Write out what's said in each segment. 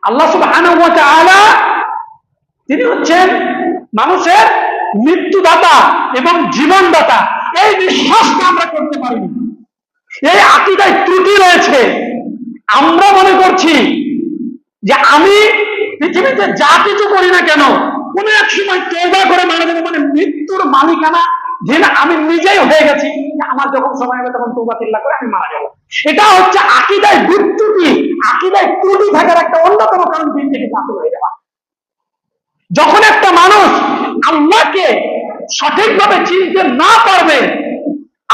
আল্লাহ সুবহানাহু ওয়া তাআলা তিনি হচ্ছেন মানুষের মৃত্যুদাতা এবং জীবনদাতা। এই বিশ্বাসটা আমরা করতে পারিনি, এই আকীদায় ত্রুটি রয়েছে। আমরা মনে করছি যে আমি পৃথিবীতে যা কিছু করি না কেন কোন এক সময় তওবা করে মারা যাবো, মানে মৃত্যুর মালিকানা যে আমি নিজেই হয়ে গেছি, আমার যখন সময় হবে তখন তওবা তিল্লা করে আমি মারা যাবো। এটা হচ্ছে আকীদায় বিচ্যুতি, আকীদায় ত্রুটি থাকার একটা অন্যতম কারণ, দিন থেকে বাতিল হয়ে যাওয়া। যখন একটা মানুষ আল্লাহকে সঠিকভাবে চিনতে না পারবে,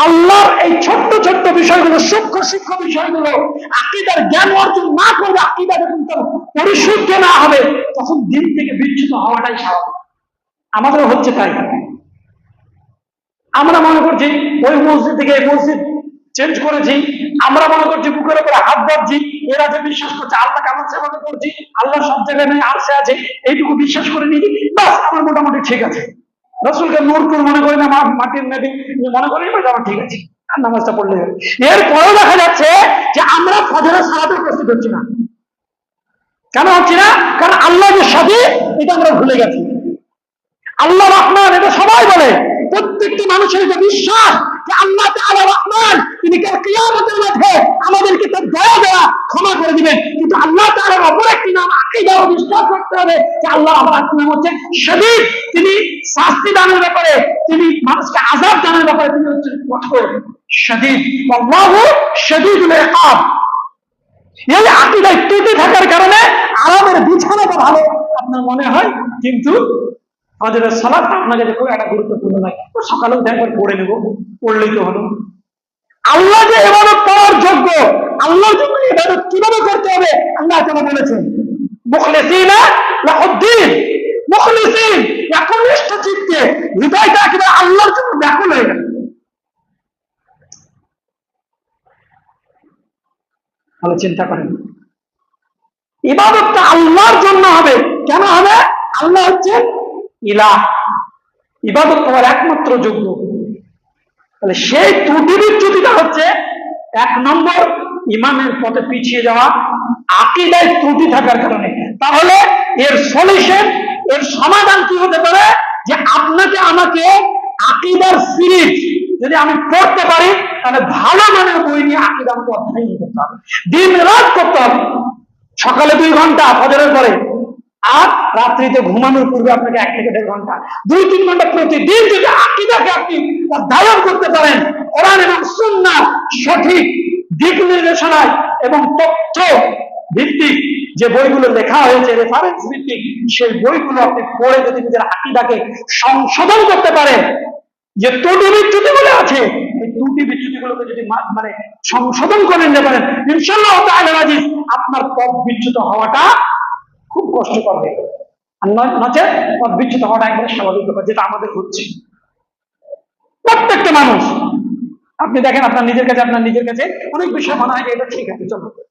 আল্লাহর এই ছোট্ট ছোট্ট বিষয়গুলো, সূক্ষ্ম সূক্ষ্ম বিষয়গুলো আকীদার জ্ঞান অর্জন না করবে, আকীদা যখন তার পরিশুদ্ধ না হবে, তখন দিন থেকে বিচ্যুত হওয়াটাই স্বাভাবিক। আমাদের হচ্ছে তাই। আমরা মনে করছি ওই মসজিদ থেকে এই মসজিদ চেঞ্জ করেছি, আমরা মনে করছি বুকের উপরে হাত বাঁধছি, এরা যে বিশ্বাস করছে আল্লাহ কেমন সেভাবে করছি, আল্লাহ সব জায়গায় নেই, আরশে আছে, এইটুকু বিশ্বাস করে নিয়েছি, বাস আমার মোটামুটি ঠিক আছে। রাসূলকে নূর টুর মনে করি না, মাটির নবী মনে করি, আমার ঠিক আছে, আর নামাজটা পড়লে হবে। এরপরেও দেখা যাচ্ছে যে আমরা ফজরের সালাতে উপস্থিত হচ্ছি না। কেন হচ্ছি না? কারণ আল্লাহ যে সাথী এটা আমরা ভুলে গেছি। আল্লাহ রহমান এটা সবাই বলে, প্রত্যেকটি মানুষের যে বিশ্বাস যে আল্লাহ তাআলা রহমান, তিনি কাল কিয়ামতের মাঠে আমাদেরকে তার দয়া দেওয়া ক্ষমা করে দিবেন। কিন্তু আল্লাহ তাআলার অপর একটি নাম আকীদা ও বিশ্বাস করতে হবে যে আল্লাহ আমার নাম হচ্ছে শদীদ, তিনি শাস্তি দানের ব্যাপারে, তিনি মানুষকে আযাব দানের ব্যাপারে তিনি হচ্ছেন কঠোর শদীদ, আল্লাহু শদীদুল ইকাব। এই আকীদায় ত্রুটি থাকার কারণে আরামের বিছানাটা ভালো আপনার মনে হয়, কিন্তু ফজরের সালাত আপনার কাছে খুব একটা গুরুত্বপূর্ণ নয়, সকালে উঠে একবার পড়ে নেব, পড়লেই তো হলো। আল্লাহ যে ইবাদত করার যোগ্য, আল্লাহর জন্য ইবাদত কিভাবে করতে হবে আল্লাহ তাআলা বলেছেন, মুখলিসিনা লাহুদ্দিন, মুখলিসিন একনিষ্ঠ চিত্তে, হৃদয়টা একেবারে আল্লাহর জন্য ব্যাকুল হয়ে গেল। তাহলে চিন্তা করেন, ইবাদতটা আল্লাহর জন্য হবে। কেন হবে? আল্লাহ হচ্ছেন ইলাহ, ইবাদত করার একমাত্র যোগ্য। তাহলে সেই ত্রুটি বিচ্যুতিটা হচ্ছে এক নম্বর, ইমানের পথে পিছিয়ে যাওয়া, আকীদায় ত্রুটি থাকার কারণে। তাহলে এর সলিউশন, এর সমাধান কি হতে পারে? যে আপনাকে আমাকে আকীদার সিরিজ যদি আমি পড়তে পারি, তাহলে ভালো মানের বই নিয়ে আকীদা আমাকে অধ্যয়ন করতে হবে, দিন রাত করতে হবে। সকালে 2 ঘন্টা ফজরের পরে, আর রাত্রিতে ঘুমানোর পূর্বে আপনাকে 1 থেকে 1.5 ঘন্টা, 2-3 ঘন্টা প্রতিদিন যদি আকীদাকে আপনি অধ্যয়ন করতে পারেন, কোরআন এবং সুন্নাহ সঠিক দিক নির্দেশনায় এবং তথ্য ভিত্তিক যে বইগুলো লেখা হয়েছে, রেফারেন্স ভিত্তিক, সেই বইগুলো আপনি পড়ে যদি নিজের আকীদাকে সংশোধন করতে পারেন, যে ত্রুটি বিচ্যুতিগুলো আছে, এই ত্রুটি বিচ্যুতিগুলোকে যদি মানে সংশোধন করে নিতে পারেন, ইনশাআল্লাহ তাআলা আজিজ, আপনার পথ বিচ্যুত হওয়াটা খুব কষ্টকর হয়ে যাবে। আর নচেত পথ বিচ্যুত হওয়াটা একবারে স্বাভাবিক ব্যাপার, যেটা আমাদের হচ্ছে। প্রত্যেকটা মানুষ আপনি দেখেন, আপনার নিজের কাছে অনেক বিষয় মনে হয় যে এটা ঠিক আছে, চলো